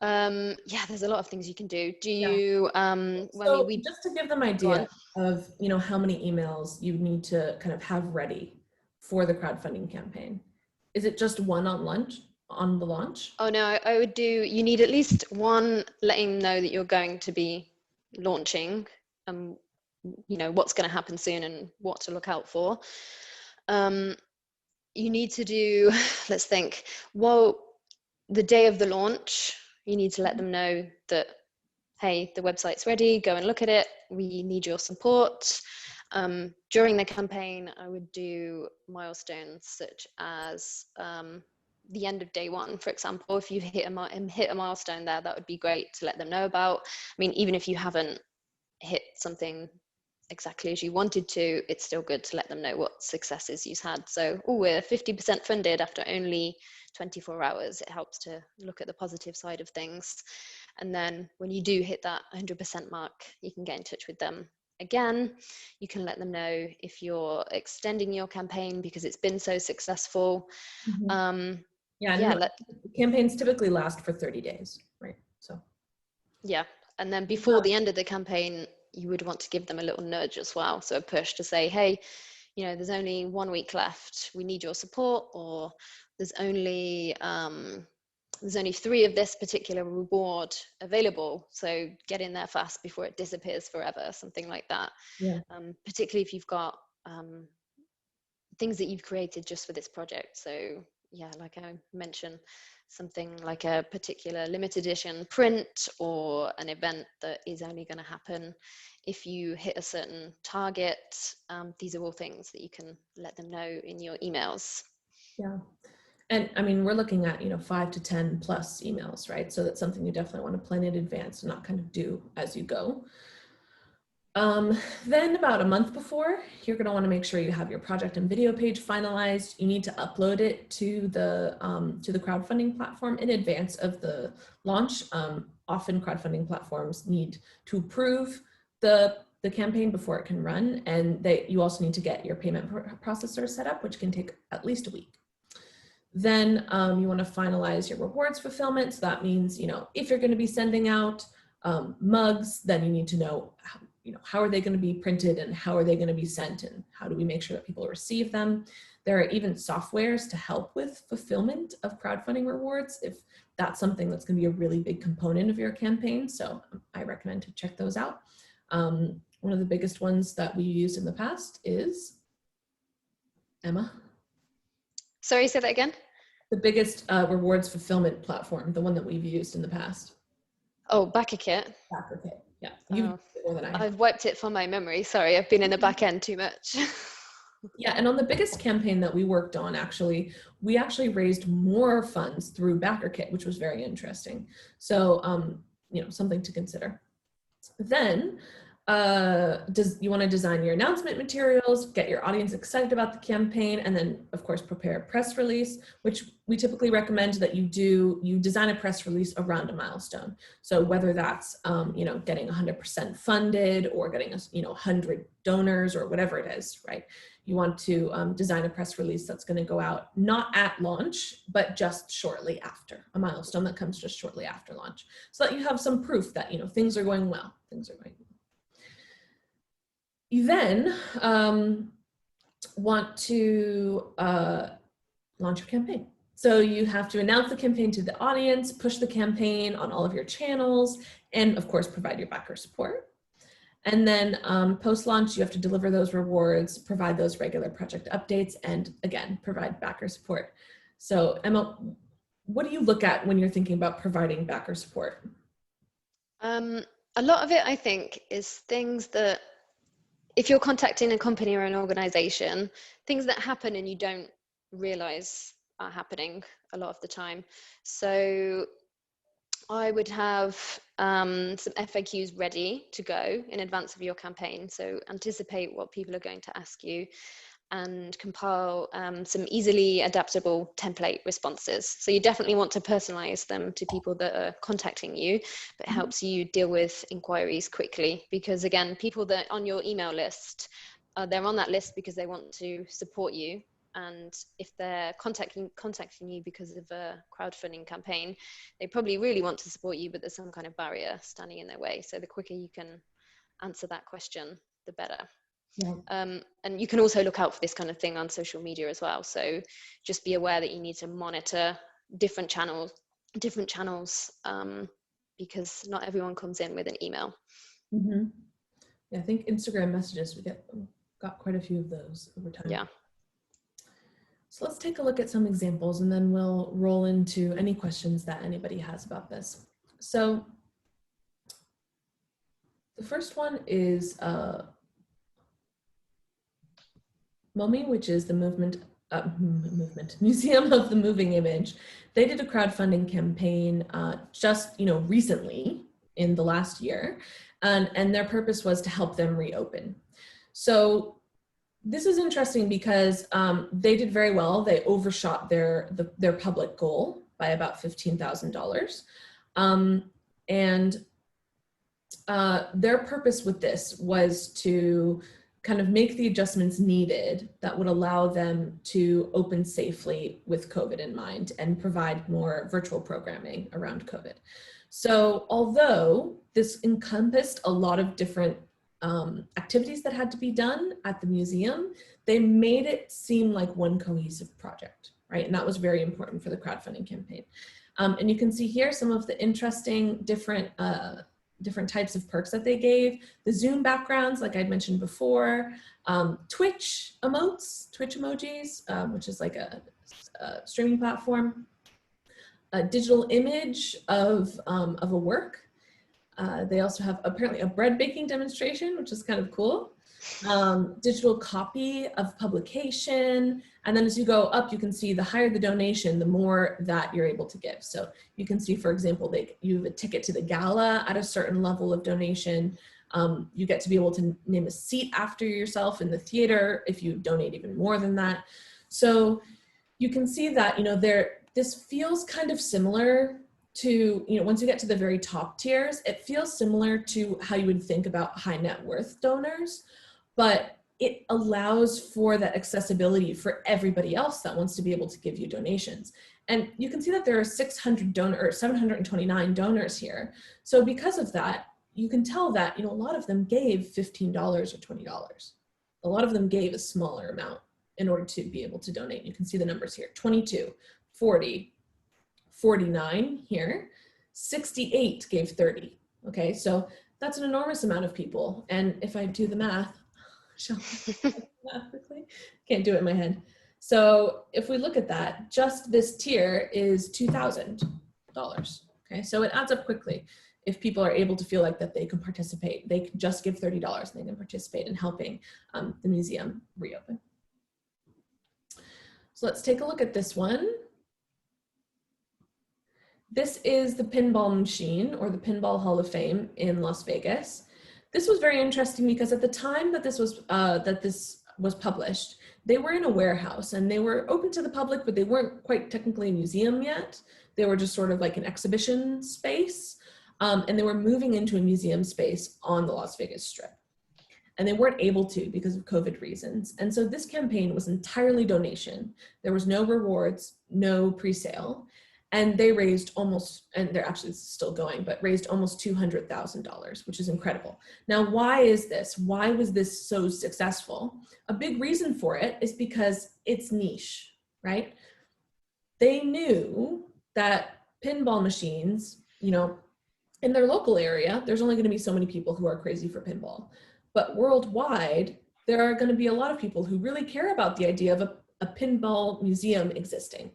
Yeah, there's a lot of things you can do. Do you, So just to give them idea of, how many emails you need to kind of have ready for the crowdfunding campaign. Is it just one on the launch? Oh no, I would do, you need at least one letting them know that you're going to be launching, what's going to happen soon and what to look out for. You need to do, let's think, well, the day of the launch, you need to let them know that, hey, the website's ready, go and look at it, we need your support. During the campaign, I would do milestones such as the end of day one, for example. If you hit a milestone there, that would be great to let them know about. I mean, even if you haven't hit something exactly as you wanted to, it's still good to let them know what successes you've had. So, oh, we're 50% funded after only 24 hours. It helps to look at the positive side of things. And then when you do hit that 100% mark, you can get in touch with them again. You can let them know if you're extending your campaign because it's been so successful. Campaigns typically last for 30 days, right? So yeah, and then before the end of the campaign, you would want to give them a little nudge as well, so a push to say, hey, there's only 1 week left, we need your support, or there's only 3 of this particular reward available, so get in there fast before it disappears forever, something like that. Particularly if you've got things that you've created just for this project. So yeah, like I mentioned, something like a particular limited edition print or an event that is only going to happen if you hit a certain target. These are all things that you can let them know in your emails. Yeah. And I mean, we're looking at, 5 to 10 plus emails, right? So that's something you definitely want to plan in advance and not kind of do as you go. Then about a month before, you're going to want to make sure you have your project and video page finalized. You need to upload it to the crowdfunding platform in advance of the launch. Often crowdfunding platforms need to approve the campaign before it can run, and you also need to get your payment processor set up, which can take at least a week. Then you want to finalize your rewards fulfillment. So that means, if you're going to be sending out mugs, then you need to know how are they going to be printed and how are they going to be sent and how do we make sure that people receive them. There are even softwares to help with fulfillment of crowdfunding rewards if that's something that's going to be a really big component of your campaign. So I recommend to check those out. One of the biggest ones that we used in the past is, Emma? Sorry, say that again? The biggest rewards fulfillment platform, the one that we've used in the past. Oh, BackerKit. BackerKit, yeah. You've used it more than I have. I've wiped it from my memory. Sorry, I've been in the back end too much. Yeah, and on the biggest campaign that we worked on, we actually raised more funds through BackerKit, which was very interesting. So, something to consider. Then, you want to design your announcement materials, get your audience excited about the campaign, and then of course prepare a press release, which we typically recommend that you design a press release around a milestone. So whether that's getting 100% funded or getting 100 donors or whatever it is, right? You want to design a press release that's going to go out not at launch, but just shortly after, a milestone that comes just shortly after launch, so that you have some proof that things are going well. You then want to launch your campaign. So you have to announce the campaign to the audience, push the campaign on all of your channels, and of course, provide your backer support. And then post-launch, you have to deliver those rewards, provide those regular project updates, and again, provide backer support. So Emma, what do you look at when you're thinking about providing backer support? A lot of it, I think, is things that, if you're contacting a company or an organization, things that happen and you don't realize are happening a lot of the time. So I would have some FAQs ready to go in advance of your campaign. So anticipate what people are going to ask you. and compile some easily adaptable template responses. So you definitely want to personalize them to people that are contacting you, but it helps you deal with inquiries quickly, because again, people that on your email list, they're on that list because they want to support you. And if they're contacting you because of a crowdfunding campaign, they probably really want to support you, but there's some kind of barrier standing in their way. So the quicker you can answer that question, the better. Yeah. And you can also look out for this kind of thing on social media as well. So just be aware that you need to monitor different channels, because not everyone comes in with an email. Mm-hmm. Yeah, I think Instagram messages, we got quite a few of those over time. Yeah. So let's take a look at some examples, and then we'll roll into any questions that anybody has about this. So the first one is MOMI, which is the Museum of the Moving Image. They did a crowdfunding campaign just recently in the last year, and their purpose was to help them reopen. So this is interesting because they did very well. They overshot their public goal by about $15,000, and their purpose with this was to kind of make the adjustments needed that would allow them to open safely with COVID in mind and provide more virtual programming around COVID. So although this encompassed a lot of different activities that had to be done at the museum, they made it seem like one cohesive project, right? And that was very important for the crowdfunding campaign. And you can see here some of the interesting different types of perks that they gave. The Zoom backgrounds, like I'd mentioned before, Twitch emotes, Twitch emojis, which is like a streaming platform, a digital image of a work. They also have apparently a bread baking demonstration, which is kind of cool. Digital copy of publication. And then as you go up, you can see the higher the donation, the more that you're able to give. So you can see, for example, you have a ticket to the gala at a certain level of donation. You get to be able to name a seat after yourself in the theater if you donate even more than that. So you can see that, this feels kind of similar to, once you get to the very top tiers, it feels similar to how you would think about high net worth donors, but it allows for that accessibility for everybody else that wants to be able to give you donations. And you can see that there are 729 donors here. So because of that, you can tell that, a lot of them gave $15 or $20. A lot of them gave a smaller amount in order to be able to donate. You can see the numbers here, 22, 40, 49 here, 68 gave 30. Okay, so that's an enormous amount of people. And if I do the math, can't do it in my head. So if we look at that, just this tier is $2,000. Okay, so it adds up quickly. If people are able to feel like that they can participate, they can just give $30 and they can participate in helping the museum reopen. So let's take a look at this one. This is the pinball machine, or the Pinball Hall of Fame in Las Vegas. This was very interesting because at the time that this was published, they were in a warehouse and they were open to the public, but they weren't quite technically a museum yet. They were just sort of like an exhibition space, and they were moving into a museum space on the Las Vegas Strip. And they weren't able to because of COVID reasons. And so this campaign was entirely donation. There was no rewards, no pre-sale. And they raised almost, and they're actually still going, but raised almost $200,000, which is incredible. Now, why is this? Why was this so successful? A big reason for it is because it's niche, right? They knew that pinball machines, in their local area, there's only going to be so many people who are crazy for pinball. But worldwide, there are going to be a lot of people who really care about the idea of a pinball museum existing.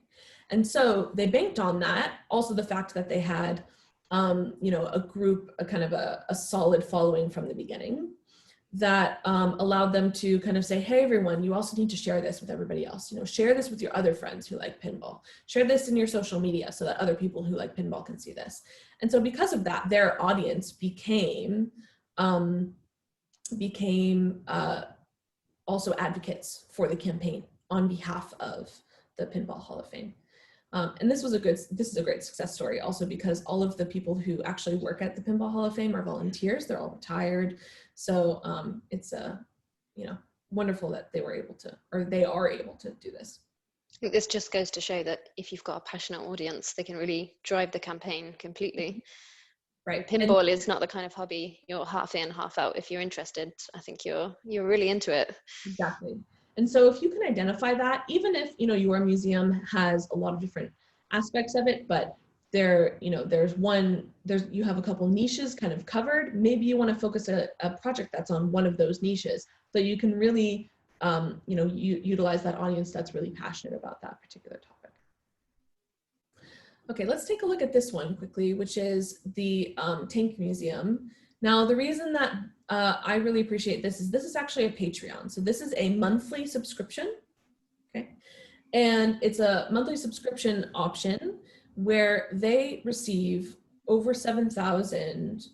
And so they banked on that. Also the fact that they had, a group, a kind of a solid following from the beginning that allowed them to kind of say, hey, everyone, you also need to share this with everybody else. Share this with your other friends who like pinball. Share this in your social media so that other people who like pinball can see this. And so because of that, their audience became also advocates for the campaign on behalf of the Pinball Hall of Fame. And this is a great success story also because all of the people who actually work at the Pinball Hall of Fame are volunteers. They're all retired. So it's wonderful that they are able to do this. I think this just goes to show that if you've got a passionate audience, they can really drive the campaign completely. Right. Pinball is not the kind of hobby you're half in, half out. If you're interested, I think you're really into it. Exactly. And so if you can identify that, even if, your museum has a lot of different aspects of it, but you have a couple niches kind of covered, maybe you want to focus a project that's on one of those niches so you can really, utilize that audience that's really passionate about that particular topic. Okay, let's take a look at this one quickly, which is the Tank Museum. Now, the reason that I really appreciate this is actually a Patreon. So this is a monthly subscription, okay? And it's a monthly subscription option where they receive over £7,000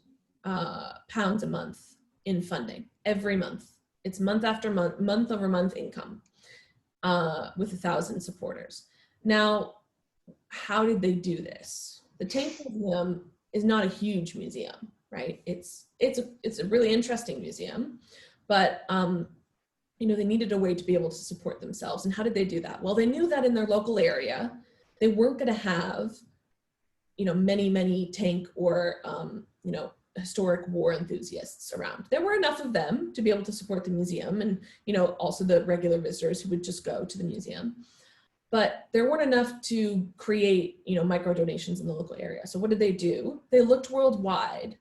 pounds a month in funding every month. It's month after month, month over month income with 1,000 supporters. Now, how did they do this? The Tank Museum is not a huge museum, right? It's a really interesting museum, but they needed a way to be able to support themselves. And how did they do that? Well, they knew that in their local area, they weren't going to have, many tank or, historic war enthusiasts around. There were enough of them to be able to support the museum and, also the regular visitors who would just go to the museum. But there weren't enough to create, micro donations in the local area. So what did they do? They looked worldwide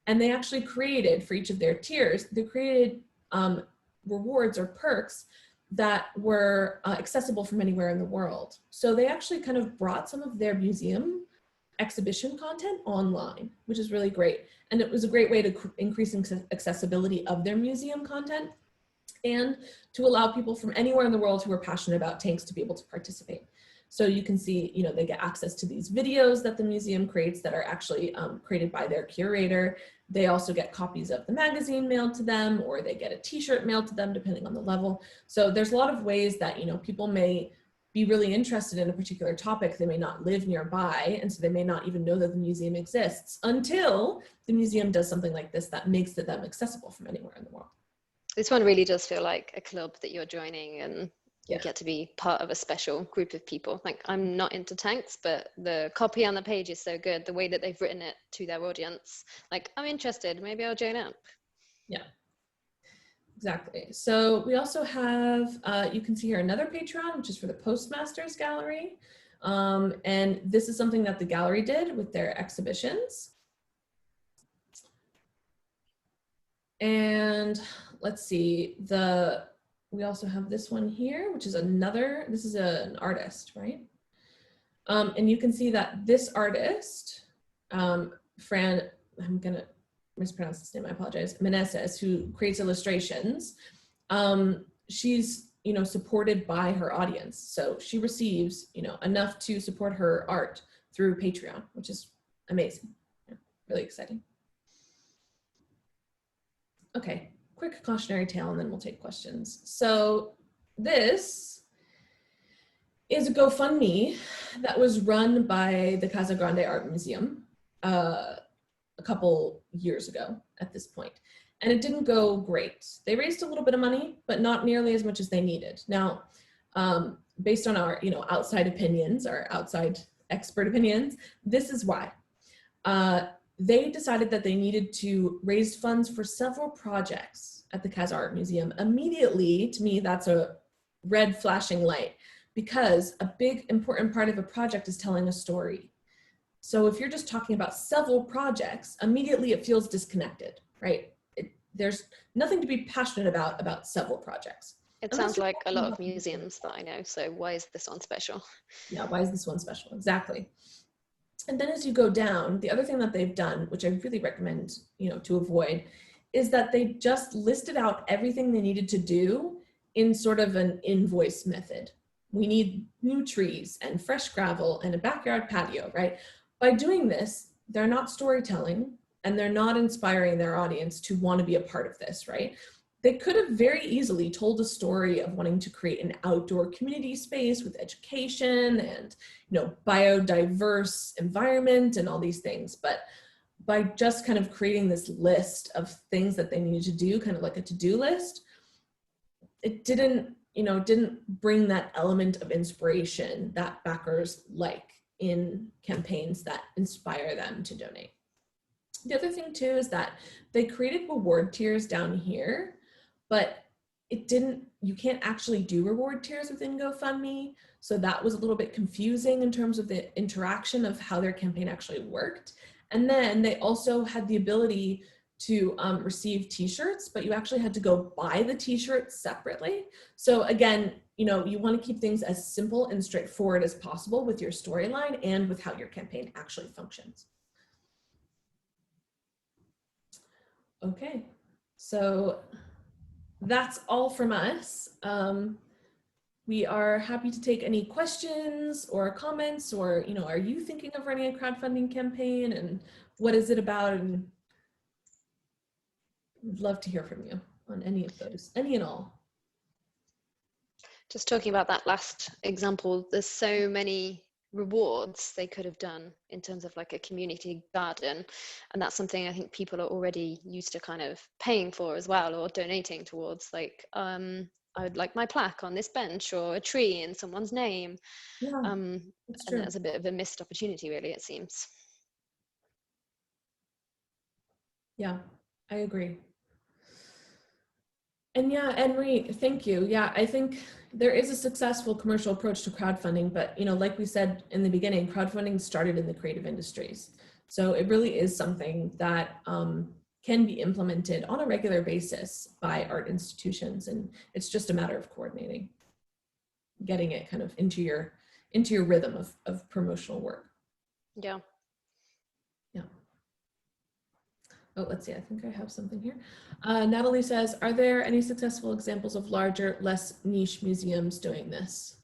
and they actually created, for each of their tiers, they created rewards or perks that were accessible from anywhere in the world. So they actually kind of brought some of their museum exhibition content online, which is really great. And it was a great way to increase accessibility of their museum content and to allow people from anywhere in the world who are passionate about tanks to be able to participate. So you can see, they get access to these videos that the museum creates that are actually created by their curator. They also get copies of the magazine mailed to them, or they get a t-shirt mailed to them, depending on the level. So there's a lot of ways that, people may be really interested in a particular topic. They may not live nearby, and so they may not even know that the museum exists until the museum does something like this that makes them accessible from anywhere in the world. This one really does feel like a club that you're joining, and you get to be part of a special group of people. Like, I'm not into tanks, but the copy on the page is so good. The way that they've written it to their audience, like, I'm interested, maybe I'll join up. Yeah, exactly. So we also have, you can see here another Patreon, which is for the Postmasters Gallery. And this is something that the gallery did with their exhibitions. And let's see, we also have this one here, which is this is an artist, right? And you can see that this artist, Fran, I'm gonna mispronounce this name, I apologize, Meneses, who creates illustrations, she's, supported by her audience. So she receives, enough to support her art through Patreon, which is amazing, really exciting. Okay, quick cautionary tale and then we'll take questions. So this is a GoFundMe that was run by the Casa Grande Art Museum a couple years ago at this point. And it didn't go great. They raised a little bit of money, but not nearly as much as they needed. Now, based on our outside opinions, our outside expert opinions, this is why. They decided that they needed to raise funds for several projects at the Casa Art Museum. Immediately, to me, that's a red flashing light, because a big important part of a project is telling a story. So if you're just talking about several projects, immediately it feels disconnected, right? There's nothing to be passionate about several projects. It sounds like a lot of museums that I know, so why is this one special? Yeah, why is this one special? Exactly. And then as you go down, the other thing that they've done, which I really recommend, to avoid, is that they just listed out everything they needed to do in sort of an invoice method. We need new trees and fresh gravel and a backyard patio, right? By doing this, they're not storytelling and they're not inspiring their audience to want to be a part of this, right? they could have very easily told a story of wanting to create an outdoor community space with education and, you know, biodiverse environment and all these things. But by just kind of creating this list of things that they needed to do, kind of like a to-do list, it didn't, you know, didn't bring that element of inspiration that backers like in campaigns that inspire them to donate. The other thing too is that they created reward tiers down here, but it didn't, you can't actually do reward tiers within GoFundMe. So that was a little bit confusing in terms of the interaction of how their campaign actually worked. And then they also had the ability to receive t-shirts, but you actually had to go buy the t-shirts separately. So again, you know, you want to keep things as simple and straightforward as possible with your storyline and with how your campaign actually functions. Okay, so that's all from us. We are happy to take any questions or comments, or, you know, are you thinking of running a crowdfunding campaign and what is it about? And we'd love to hear from you on any of those, any and all. Just talking about that last example, there's so many rewards they could have done in terms of like a community garden, and that's something I think people are already used to kind of paying for as well, or donating towards, like I would like my plaque on this bench, or a tree in someone's name. Yeah, And true. that's a bit of a missed opportunity, really, it seems. Yeah, I agree. And yeah, Henry, thank you. Yeah, I think there is a successful commercial approach to crowdfunding, but, you know, like we said in the beginning, crowdfunding started in the creative industries. So it really is something that can be implemented on a regular basis by art institutions. And it's just a matter of coordinating, getting it kind of into your rhythm of promotional work. Yeah. Yeah. Oh, let's see, I think I have something here. Natalie says, are there any successful examples of larger, less niche museums doing this?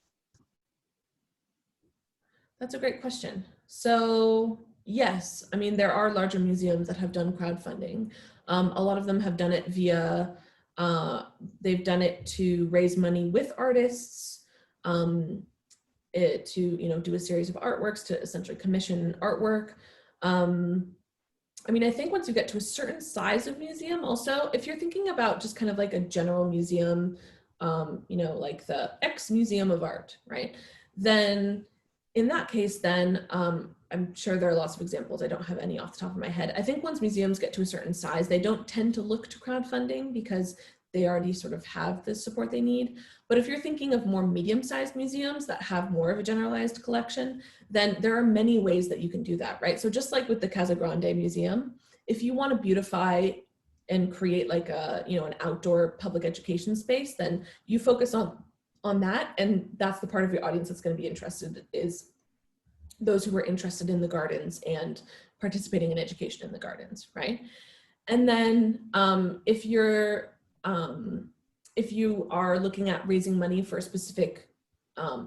That's a great question. So yes, I mean, there are larger museums that have done crowdfunding. A lot of them have done it via, they've done it to raise money with artists, to, you know, do a series of artworks to essentially commission artwork. I mean, I think once you get to a certain size of museum, also, if you're thinking about just kind of like a general museum, you know, like the X Museum of Art, right? Then in that case, then I'm sure there are lots of examples. I don't have any off the top of my head. I think once museums get to a certain size, they don't tend to look to crowdfunding because they already sort of have the support they need. But if you're thinking of more medium-sized museums that have more of a generalized collection, then there are many ways that you can do that, right? So just like with the Casa Grande Museum, if you want to beautify and create like a, you know, an outdoor public education space, then you focus on that, and that's the part of your audience that's going to be interested, is those who are interested in the gardens and participating in education in the gardens, right? And then if you are looking at raising money for a specific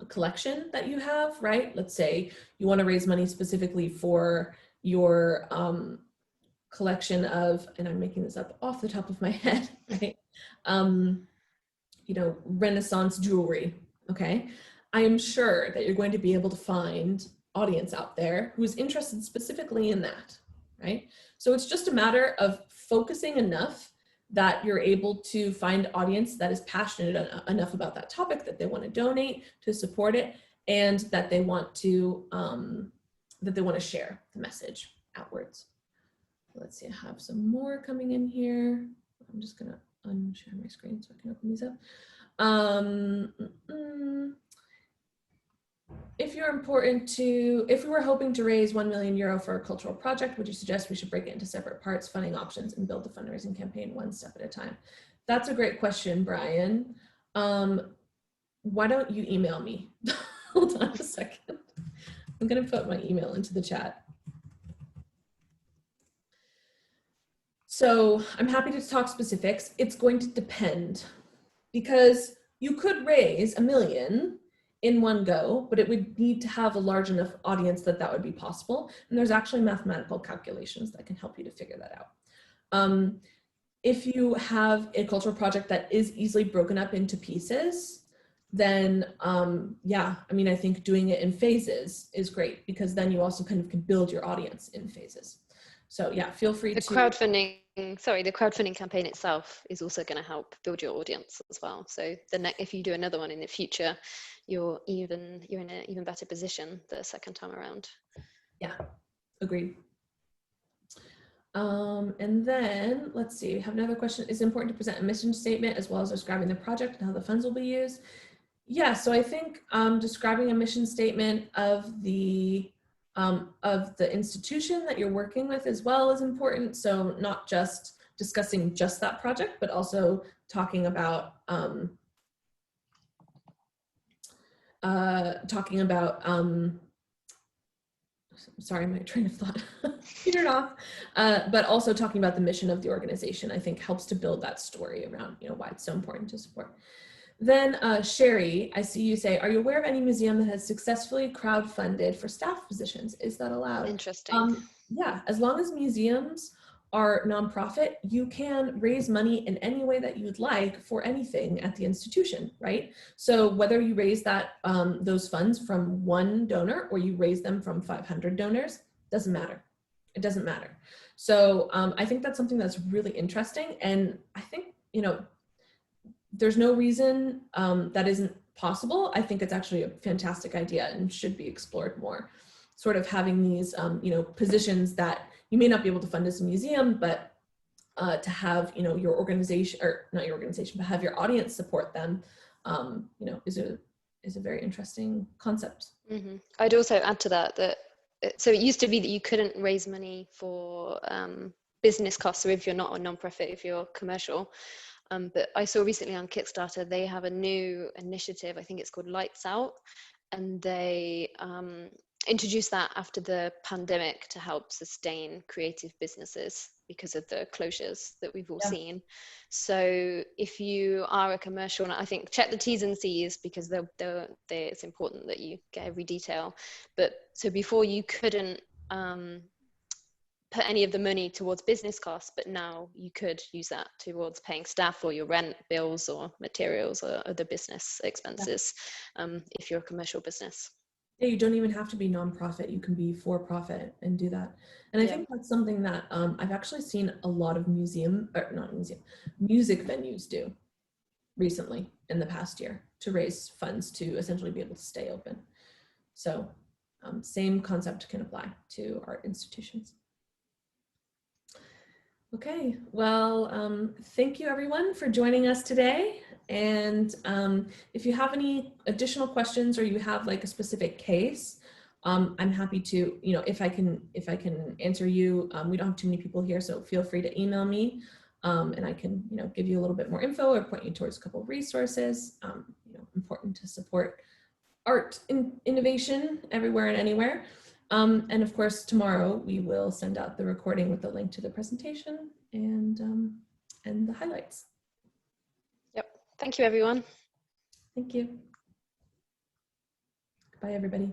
collection that you have, right? Let's say you want to raise money specifically for your collection of, and I'm making this up off the top of my head, right? You know, Renaissance jewelry, okay? I am sure that you're going to be able to find audience out there who is interested specifically in that, right? So it's just a matter of focusing enough that you're able to find audience that is passionate enough about that topic that they want to donate to support it, and that they want to share the message outwards. Let's see, I have some more coming in here. I'm just gonna unshare my screen so I can open these up. If we were hoping to raise €1 million for a cultural project, would you suggest we should break it into separate parts, funding options, and build the fundraising campaign one step at a time? That's a great question, Brian. Why don't you email me? Hold on a second. I'm gonna put my email into the chat. So I'm happy to talk specifics. It's going to depend, because you could raise $1 million in one go, but it would need to have a large enough audience that that would be possible. And there's actually mathematical calculations that can help you to figure that out. if you have a cultural project that is easily broken up into pieces, then yeah, I mean, I think doing it in phases is great, because then you also kind of can build your audience in phases. So yeah, feel free The to. the crowdfunding campaign itself is also going to help build your audience as well. So if you do another one in the future, you're in an even better position the second time around. Yeah, agreed. And then let's see, we have another question. Is it important to present a mission statement as well as describing the project and how the funds will be used? Yeah, so I think describing a mission statement of the institution that you're working with as well is important. So not just discussing just that project, but also talking about sorry, my train of thought petered off, but also talking about the mission of the organization, I think helps to build that story around, you know, why it's so important to support. Then Sherry, I see you say, are you aware of any museum that has successfully crowdfunded for staff positions? Is that allowed? Interesting. Yeah, as long as museums are nonprofit, you can raise money in any way that you'd like for anything at the institution, right? So whether you raise that those funds from one donor or you raise them from 500 donors, doesn't matter. It doesn't matter. So I think that's something that's really interesting, and I think, you know, there's no reason that isn't possible. I think it's actually a fantastic idea and should be explored more. Sort of having these, you know, positions that you may not be able to fund as a museum, but to have, you know, your organization, or not your organization, but have your audience support them, you know, is a very interesting concept. Mm-hmm. I'd also add to that so it used to be that you couldn't raise money for business costs, so if you're not a nonprofit, if you're commercial. But I saw recently on Kickstarter, they have a new initiative, I think it's called Lights Out, and they introduced that after the pandemic to help sustain creative businesses because of the closures that we've all seen. So if you are a commercial, and I think check the T's and C's, because it's important that you get every detail. But so before you couldn't put any of the money towards business costs, but now you could use that towards paying staff or your rent bills or materials or other business expenses, if you're a commercial business. Yeah, you don't even have to be nonprofit. You can be for-profit and do that. And I think that's something that I've actually seen a lot of music venues do recently in the past year to raise funds to essentially be able to stay open. So same concept can apply to art institutions. Okay, well, thank you everyone for joining us today. And if you have any additional questions or you have like a specific case, I'm happy to, you know, if I can answer you. We don't have too many people here, so feel free to email me, and I can, you know, give you a little bit more info or point you towards a couple of resources. You know, important to support art innovation everywhere and anywhere. And of course, tomorrow we will send out the recording with the link to the presentation and the highlights. Yep. Thank you, everyone. Thank you. Bye, everybody.